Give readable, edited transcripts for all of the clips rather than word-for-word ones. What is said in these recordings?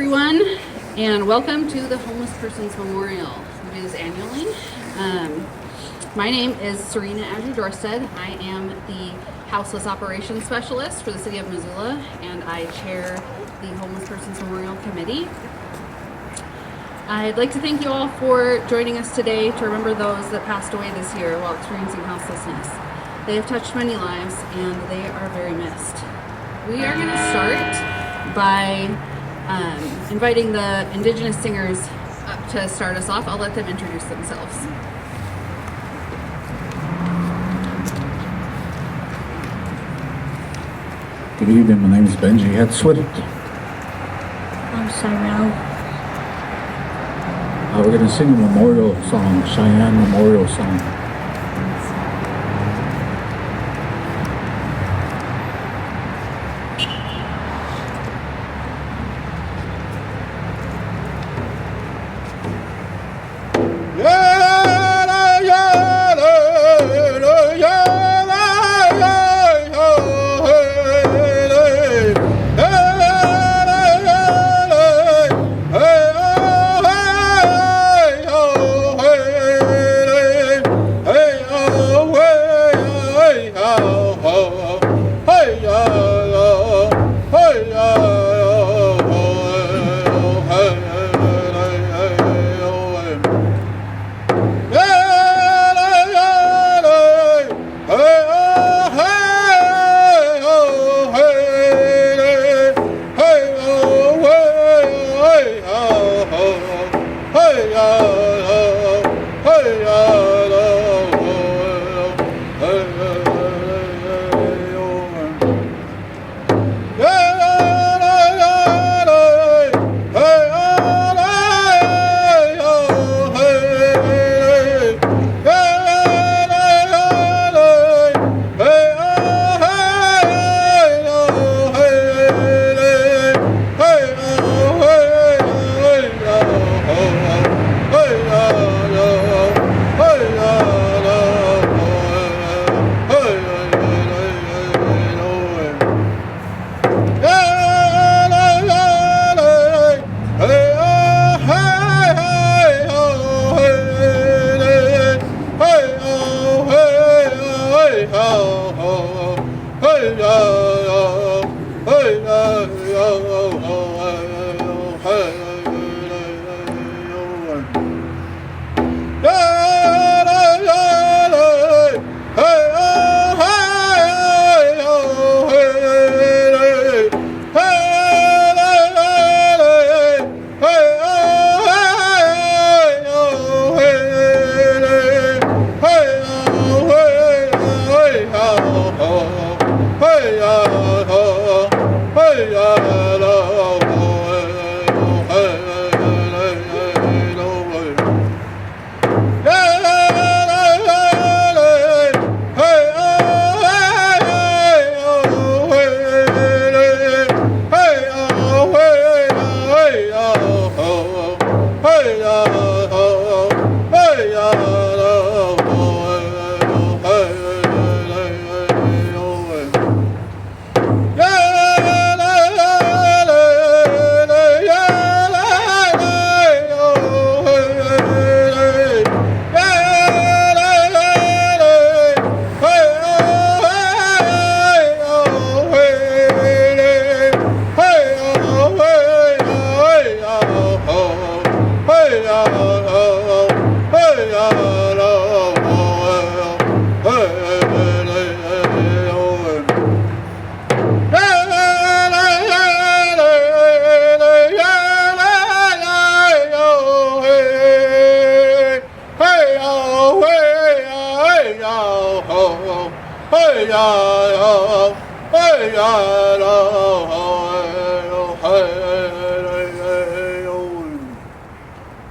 everyone, and welcome to the Homeless Persons Memorial. We do this annually. My name is Serena Andrew Dorstead. I am the Houseless Operations Specialist for the City of Missoula, and I chair the Homeless Persons Memorial Committee. I'd like to thank you all for joining us today to remember those that passed away this year while experiencing houselessness. They have touched many lives, and they are very missed. We are going to start by inviting the Indigenous singers up to start us off. I'll let them introduce themselves. Good evening, my name is Benji Headswift. I'm Cyrell. We're going to sing a memorial song, Cheyenne Memorial Song.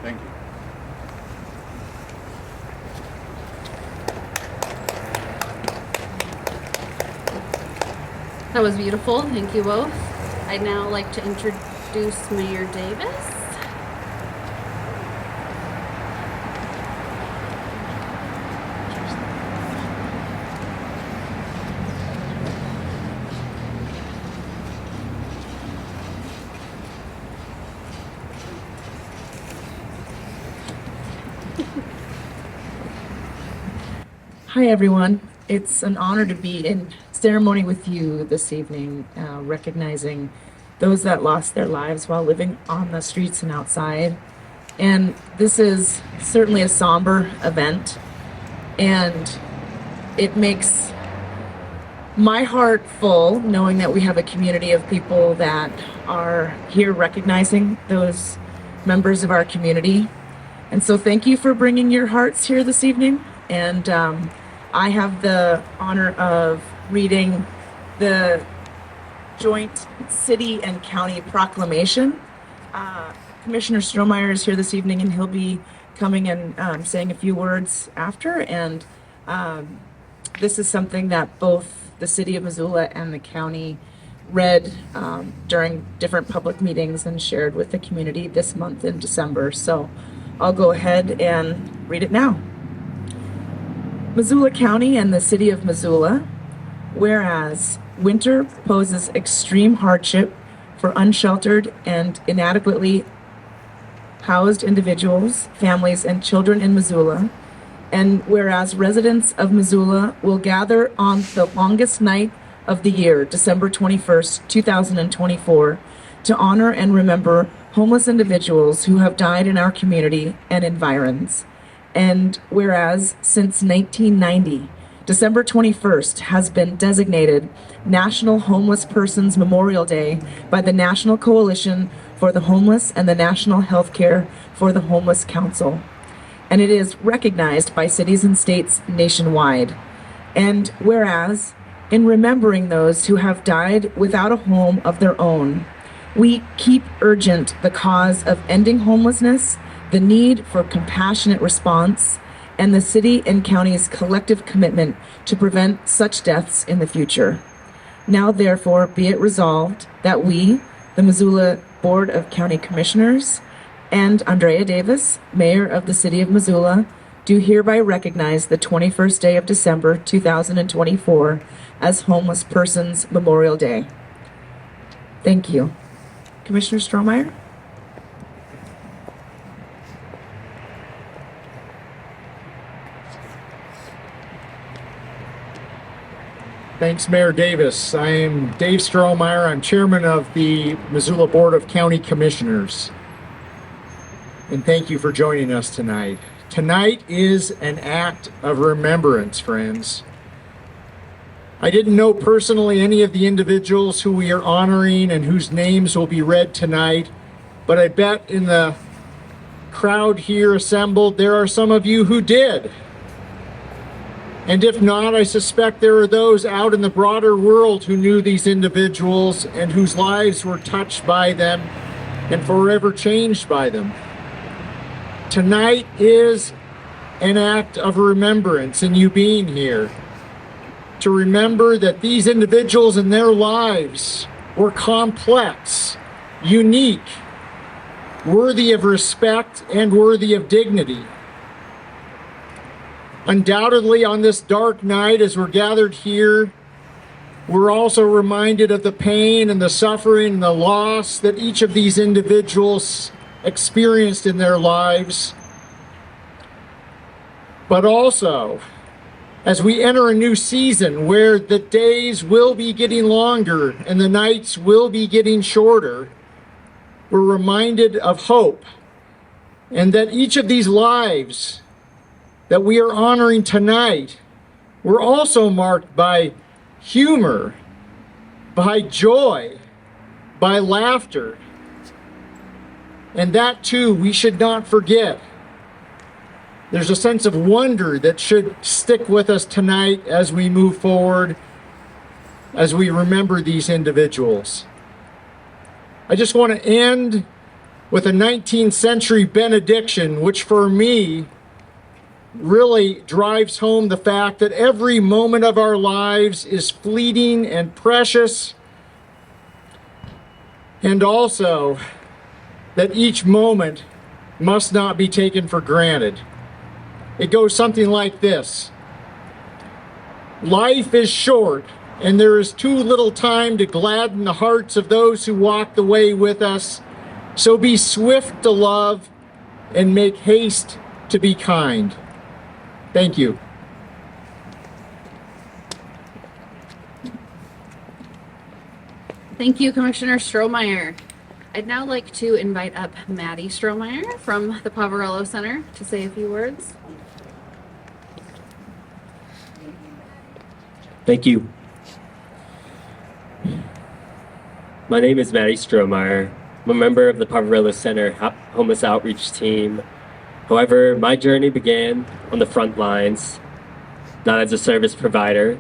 Thank you. That was beautiful. Thank you both. I'd now like to introduce Mayor Davis. Hi, everyone. It's an honor to be in ceremony with you this evening, recognizing those that lost their lives while living on the streets and outside. And this is certainly a somber event, and it makes my heart full knowing that we have a community of people that are here recognizing those members of our community. And so thank you for bringing your hearts here this evening. And I have the honor of reading the joint city and county proclamation. Commissioner Strohmeyer is here this evening, and he'll be coming and saying a few words after. And this is something that both the city of Missoula and the county read during different public meetings and shared with the community this month in December. So I'll go ahead and read it now. Missoula County and the City of Missoula, whereas winter poses extreme hardship for unsheltered and inadequately housed individuals, families, and children in Missoula, and whereas residents of Missoula will gather on the longest night of the year, December 21st, 2024, to honor and remember homeless individuals who have died in our community and environs. And whereas since 1990, December 21st has been designated National Homeless Persons Memorial Day by the National Coalition for the Homeless and the National Healthcare for the Homeless Council. And it is recognized by cities and states nationwide. And whereas, in remembering those who have died without a home of their own, we keep urgent the cause of ending homelessness, the need for compassionate response, and the city and county's collective commitment to prevent such deaths in the future. Now, therefore, be it resolved that we, the Missoula Board of County Commissioners, and Andrea Davis, Mayor of the City of Missoula, do hereby recognize the 21st day of December 2024 as Homeless Persons Memorial Day. Thank you. Commissioner Strohmeyer? Thanks, Mayor Davis. I am Dave Strohmeyer. I'm chairman of the Missoula Board of County Commissioners. And thank you for joining us tonight. Tonight is an act of remembrance, friends. I didn't know personally any of the individuals who we are honoring and whose names will be read tonight, but I bet in the crowd here assembled, there are some of you who did. And if not, I suspect there are those out in the broader world who knew these individuals and whose lives were touched by them and forever changed by them. Tonight is an act of remembrance in you being here, to remember that these individuals and their lives were complex, unique, worthy of respect and worthy of dignity. Undoubtedly, on this dark night, as we're gathered here, we're also reminded of the pain and the suffering and the loss that each of these individuals experienced in their lives. But also, as we enter a new season where the days will be getting longer and the nights will be getting shorter, we're reminded of hope, and that each of these lives that we are honoring tonight were also marked by humor, by joy, by laughter. And that too, we should not forget. There's a sense of wonder that should stick with us tonight as we move forward, as we remember these individuals. I just want to end with a 19th century benediction, which for me really drives home the fact that every moment of our lives is fleeting and precious, and also that each moment must not be taken for granted. It goes something like this: life is short, and there is too little time to gladden the hearts of those who walked the way with us. So be swift to love and make haste to be kind. Thank you. Thank you, Commissioner Strohmeyer. I'd now like to invite up Maddie Strohmeyer from the Poverello Center to say a few words. Thank you. My name is Maddie Strohmeyer. I'm a member of the Poverello Center Homeless Outreach Team. However, my journey began on the front lines, not as a service provider,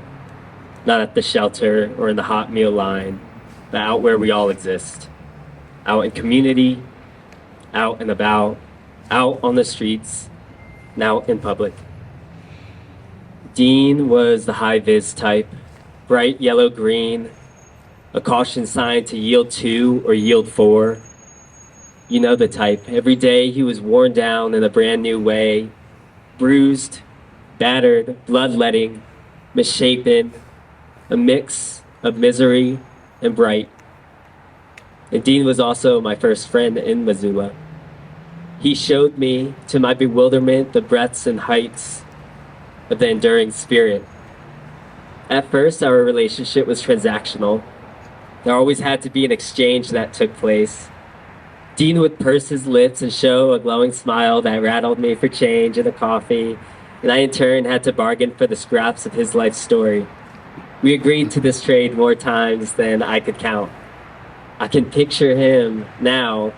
not at the shelter or in the hot meal line, but out where we all exist. Out in community, out and about, out on the streets, and out in public. Dean was the high-vis type, bright yellow-green, a caution sign to yield to or yield for. You know the type. Every day he was worn down in a brand new way, bruised, battered, bloodletting, misshapen, a mix of misery and bright. And Dean was also my first friend in Missoula. He showed me, to my bewilderment, the breadths and heights of the enduring spirit. At first, our relationship was transactional. There always had to be an exchange that took place. Dean would purse his lips and show a glowing smile that rattled me for change and a coffee, and I in turn had to bargain for the scraps of his life story. We agreed to this trade more times than I could count. I can picture him now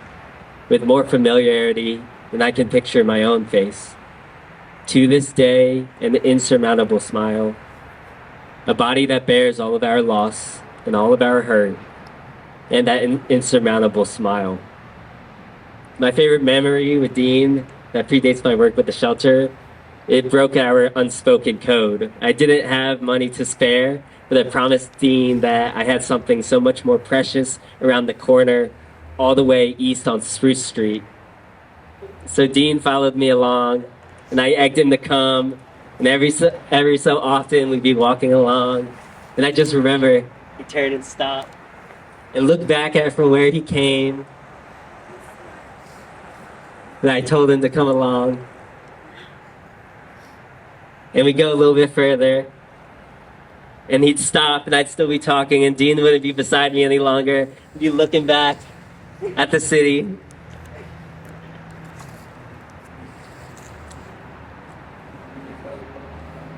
with more familiarity than I can picture my own face. To this day, an insurmountable smile, a body that bears all of our loss and all of our hurt, and that insurmountable smile. My favorite memory with Dean that predates my work with the shelter, it broke our unspoken code. I didn't have money to spare, but I promised Dean that I had something so much more precious around the corner, all the way east on Spruce Street. So Dean followed me along, and I egged him to come, and every so often we'd be walking along, and I just remember he turned and stopped and looked back at from where he came, and I told him to come along. And we'd go a little bit further, and he'd stop, and I'd still be talking, and Dean wouldn't be beside me any longer. He'd be looking back at the city.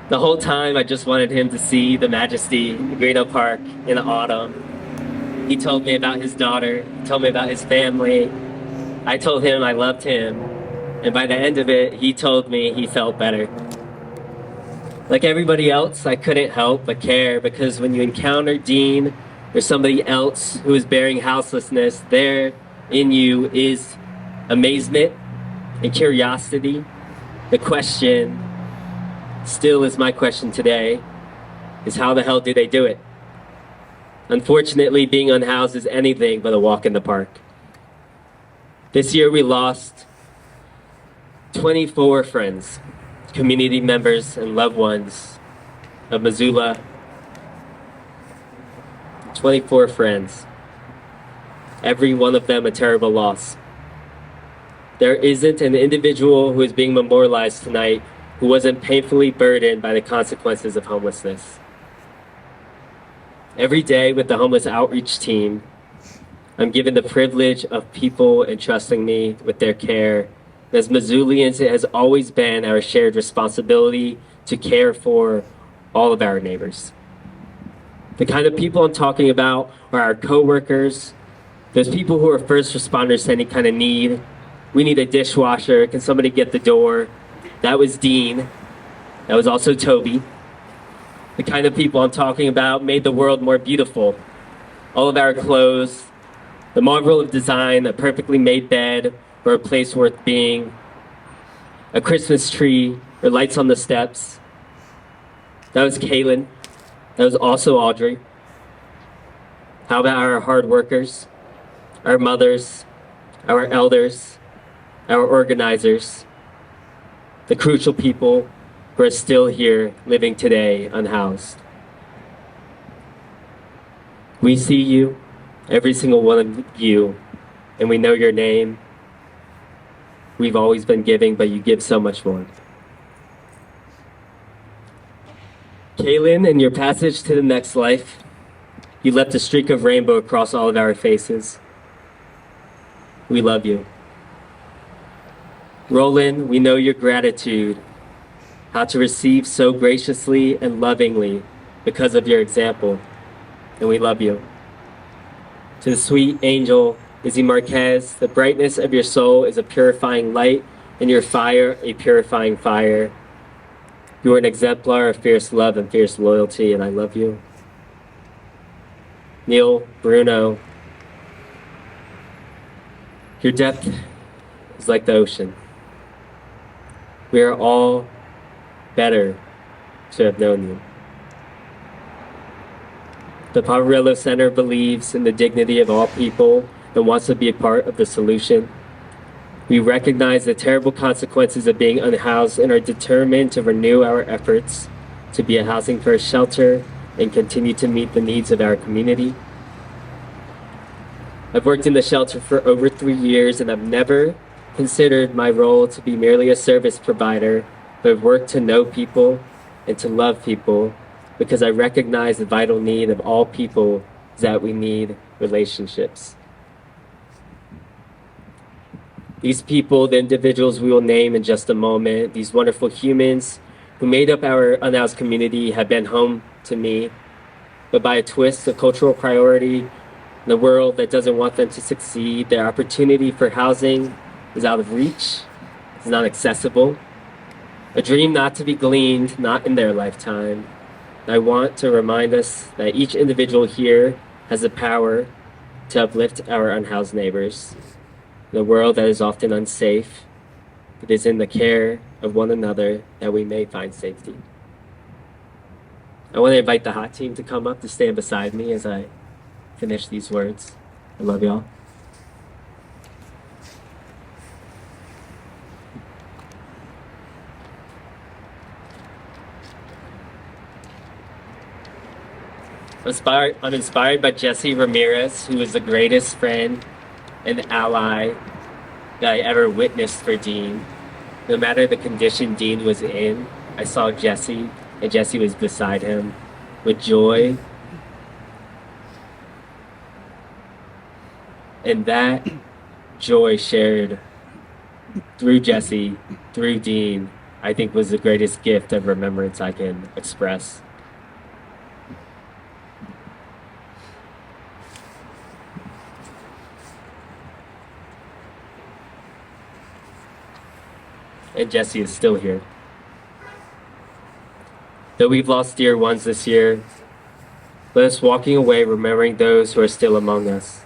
The whole time, I just wanted him to see the majesty of Greeno Park in the autumn. He told me about his daughter. He told me about his family. I told him I loved him. And by the end of it, he told me he felt better. Like everybody else, I couldn't help but care, because when you encounter Dean or somebody else who is bearing houselessness, there in you is amazement and curiosity. The question still is my question today, is how the hell do they do it? Unfortunately, being unhoused is anything but a walk in the park. This year we lost 24 friends, community members, and loved ones of Missoula. 24 friends. Every one of them a terrible loss. There isn't an individual who is being memorialized tonight who wasn't painfully burdened by the consequences of homelessness. Every day with the homeless outreach team, I'm given the privilege of people entrusting me with their care. As Missoulians, it has always been our shared responsibility to care for all of our neighbors. The kind of people I'm talking about are our coworkers, those people who are first responders to any kind of need. We need a dishwasher. Can somebody get the door? That was Dean. That was also Toby. The kind of people I'm talking about made the world more beautiful. All of our clothes, the marvel of design, a perfectly made bed, or a place worth being, a Christmas tree, or lights on the steps. That was Kaylin. That was also Audrey. How about our hard workers, our mothers, our elders, our organizers, the crucial people who are still here living today unhoused? We see you, every single one of you, and we know your name. We've always been giving, but you give so much more. Kaylin, in your passage to the next life, you left a streak of rainbow across all of our faces. We love you. Roland, we know your gratitude, how to receive so graciously and lovingly because of your example, and we love you. To the sweet angel, Izzy Marquez, the brightness of your soul is a purifying light, and your fire a purifying fire. You are an exemplar of fierce love and fierce loyalty, and I love you. Neil, Bruno, your depth is like the ocean. We are all better to have known you. The Pavarello Center believes in the dignity of all people and wants to be a part of the solution. We recognize the terrible consequences of being unhoused and are determined to renew our efforts to be a housing first shelter and continue to meet the needs of our community. I've worked in the shelter for over 3 years and I've never considered my role to be merely a service provider, but I've worked to know people and to love people because I recognize the vital need of all people is that we need relationships. These people, the individuals we will name in just a moment, these wonderful humans who made up our unhoused community have been home to me, but by a twist of cultural priority in a world that doesn't want them to succeed, their opportunity for housing is out of reach, it's not accessible, a dream not to be gleaned, not in their lifetime. I want to remind us that each individual here has the power to uplift our unhoused neighbors. In a world that is often unsafe, it is in the care of one another that we may find safety. I want to invite the hot team to come up to stand beside me as I finish these words. I love y'all. I'm inspired by Jesse Ramirez, who is the greatest friend and ally that I ever witnessed for Dean. No matter the condition Dean was in, I saw Jesse, and Jesse was beside him with joy. And that joy shared through Jesse, through Dean, I think was the greatest gift of remembrance I can express. And Jesse is still here. Though we've lost dear ones this year, let us walking away remembering those who are still among us.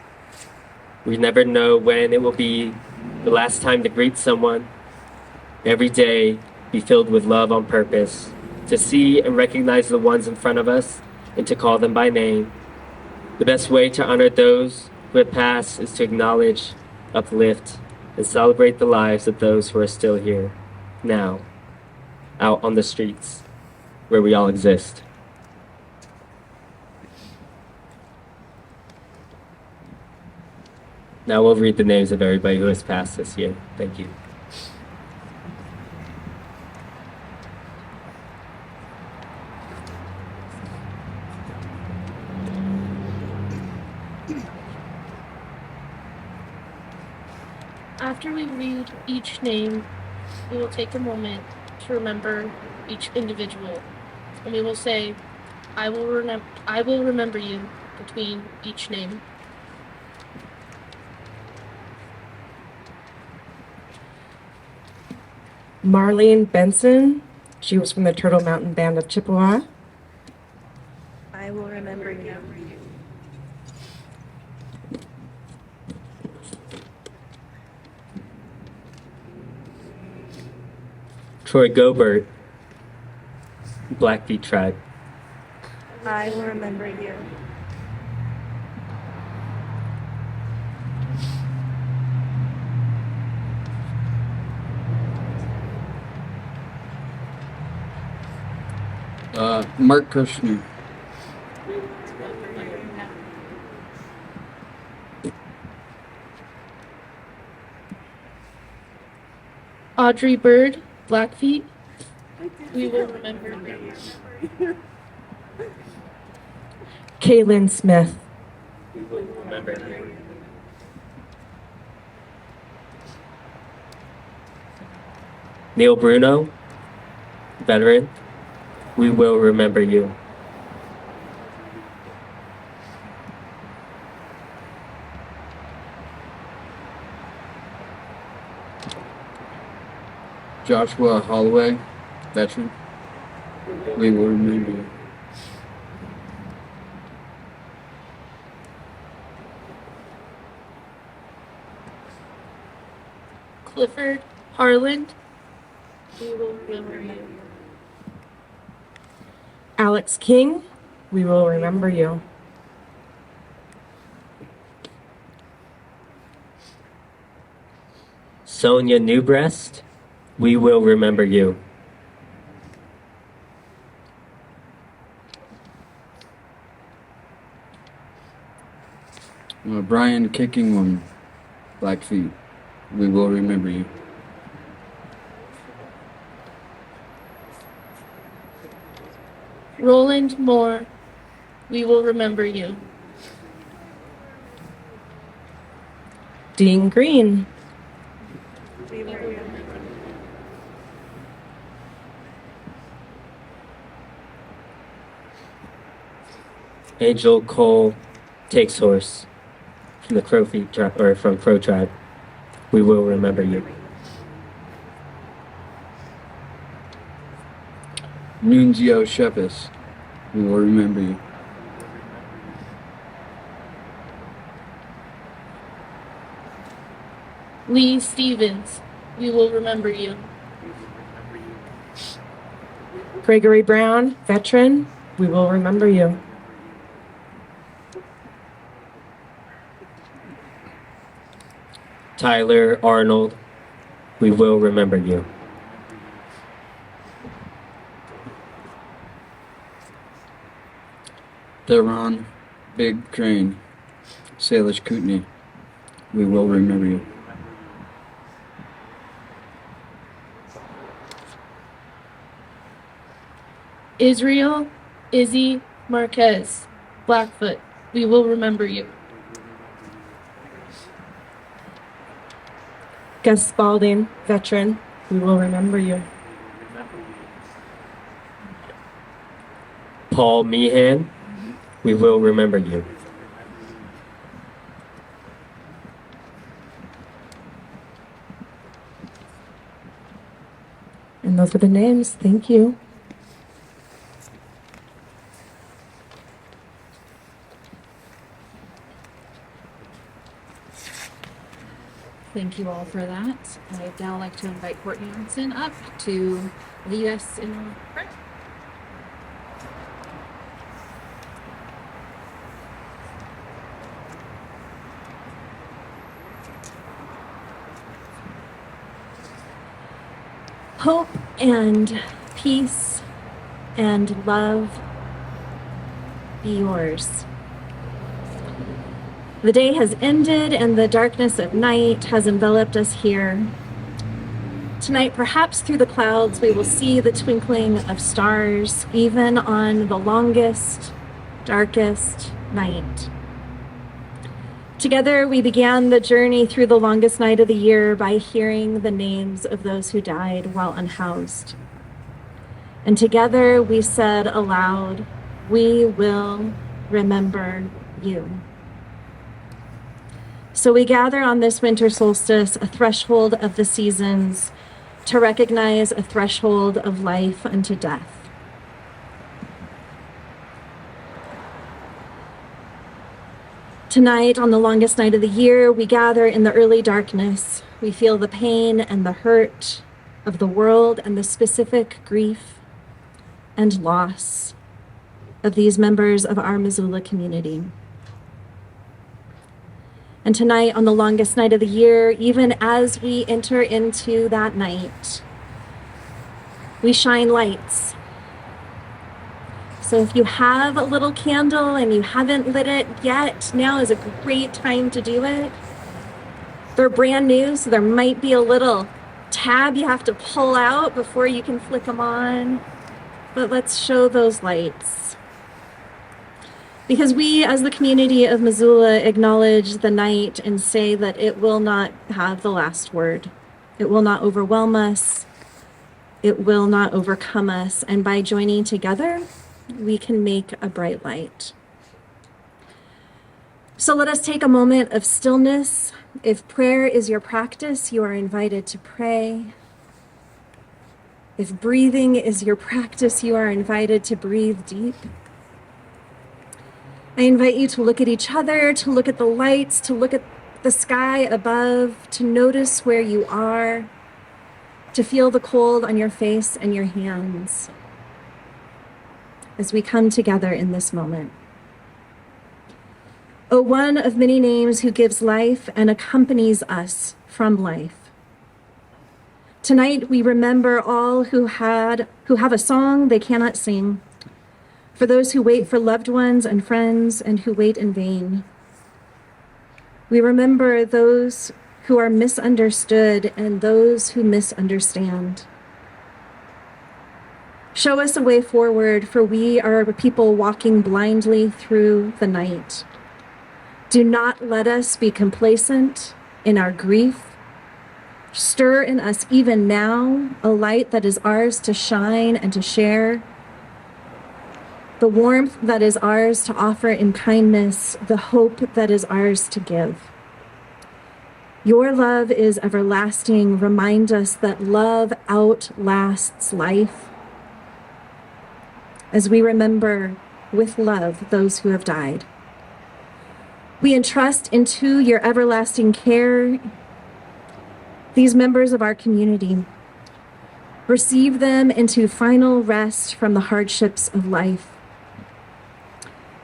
We never know when it will be the last time to greet someone. Every day be filled with love on purpose, to see and recognize the ones in front of us and to call them by name. The best way to honor those who have passed is to acknowledge, uplift, and celebrate the lives of those who are still here, now, out on the streets, where we all exist. Now we'll read the names of everybody who has passed this year. Thank you. After we read each name, we will take a moment to remember each individual, and we will say, I will remember you between each name. Marlene Benson, she was from the Turtle Mountain Band of Chippewa. I will remember you. Troy Gobert, Blackfeet Tribe. I will remember you. Mark Kirshner. Audrey Bird, Blackfeet. We will remember you. Kaylin Smith. We will remember you. Neil Bruno, veteran. We will remember you. Joshua Holloway, veteran. We will remember you. Clifford Harland. We will remember you. Alex King. We will remember you. Sonia Newbreast, we will remember you. Brian Kickingworm, Blackfeet. We will remember you. Roland Moore. We will remember you. Dean Green. We will remember. Angel Cole takes horse from the Crowfeet tribe or from Crow tribe. We will remember you. Nunzio Shepis. We will remember you. Lee Stevens. We will remember you. Gregory Brown, veteran. We will remember you. Tyler Arnold, we will remember you. Theron Big Crane, Salish Kootenai. We will remember you. Israel Izzy Marquez, Blackfoot. We will remember you. Gus Spalding, veteran. We will remember you. Paul Meehan, we will remember you. And those are the names. Thank you. Thank you all for that. I'd now like to invite Courtney Hanson up to lead us in prayer. Hope and peace and love be yours. The day has ended and the darkness of night has enveloped us here. Tonight, perhaps through the clouds, we will see the twinkling of stars, even on the longest, darkest night. Together, we began the journey through the longest night of the year by hearing the names of those who died while unhoused. And together, we said aloud, "We will remember you." So we gather on this winter solstice, a threshold of the seasons, to recognize a threshold of life unto death. Tonight, on the longest night of the year, we gather in the early darkness. We feel the pain and the hurt of the world and the specific grief and loss of these members of our Missoula community. And tonight, on the longest night of the year, even as we enter into that night, we shine lights. So if you have a little candle and you haven't lit it yet, now is a great time to do it. They're brand new, so there might be a little tab you have to pull out before you can flick them on. But let's show those lights. Because we, as the community of Missoula, acknowledge the night and say that it will not have the last word. It will not overwhelm us. It will not overcome us. And by joining together, we can make a bright light. So let us take a moment of stillness. If prayer is your practice, you are invited to pray. If breathing is your practice, you are invited to breathe deep. I invite you to look at each other, to look at the lights, to look at the sky above, to notice where you are, to feel the cold on your face and your hands as we come together in this moment. O one of many names who gives life and accompanies us from life. Tonight we remember all who have a song they cannot sing, for those who wait for loved ones and friends and who wait in vain. We remember those who are misunderstood and those who misunderstand. Show us a way forward, for we are a people walking blindly through the night. Do not let us be complacent in our grief. Stir in us even now a light that is ours to shine and to share, the warmth that is ours to offer in kindness, the hope that is ours to give. Your love is everlasting. Remind us that love outlasts life, as we remember with love those who have died. We entrust into your everlasting care these members of our community. Receive them into final rest from the hardships of life.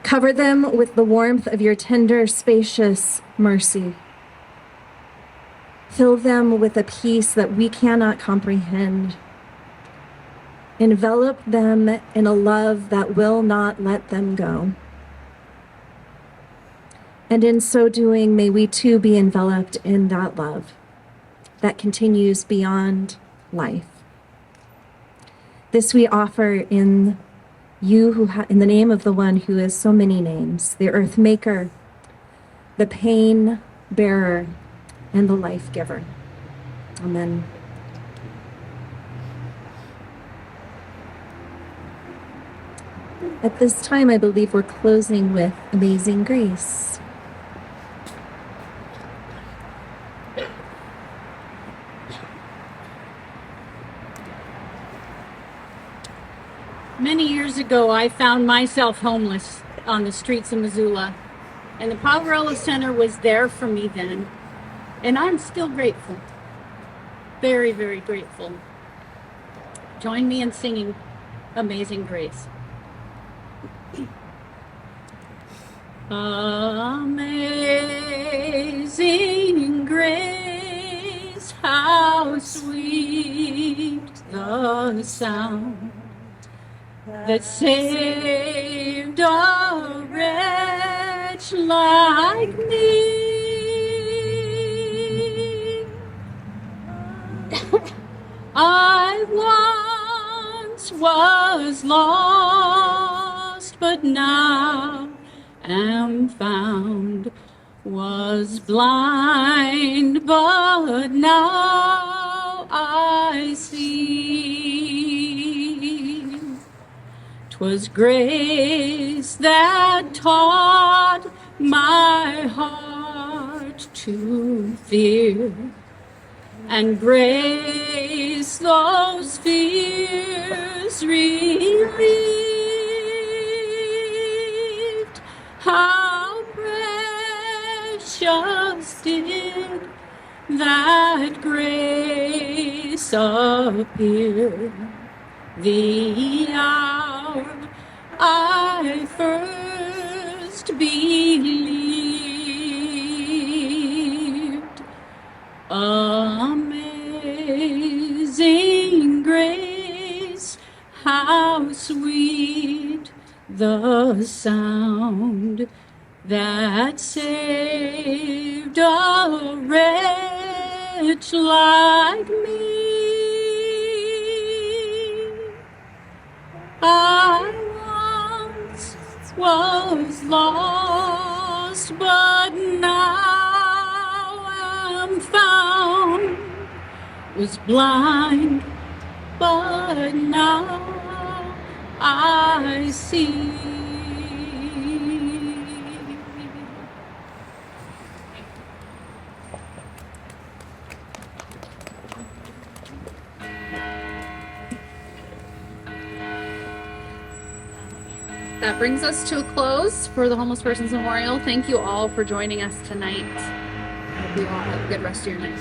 Cover them with the warmth of your tender, spacious mercy. Fill them with a peace that we cannot comprehend. Envelop them in a love that will not let them go. And in so doing, may we too be enveloped in that love that continues beyond life. This we offer in you, in the name of the one who is so many names, the earth maker, the pain bearer, and the life giver. Amen. At this time, I believe we're closing with Amazing Grace. Many years ago, I found myself homeless on the streets of Missoula, and the Poverello Center was there for me then, and I'm still grateful. Very, very grateful. Join me in singing Amazing Grace. Amazing grace, how sweet the sound that saved a wretch like me. I once was lost, but now am found, was blind, but now I see. 'Twas grace that taught my heart to fear, and grace those fears relieved. How precious did that grace appear the hour I first believed. Amazing grace, how sweet the sound that saved a wretch like me. was lost, but now am found, was blind, but now I see. That brings us to a close for the Homeless Persons Memorial. Thank you all for joining us tonight. I hope you all have a good rest of your night.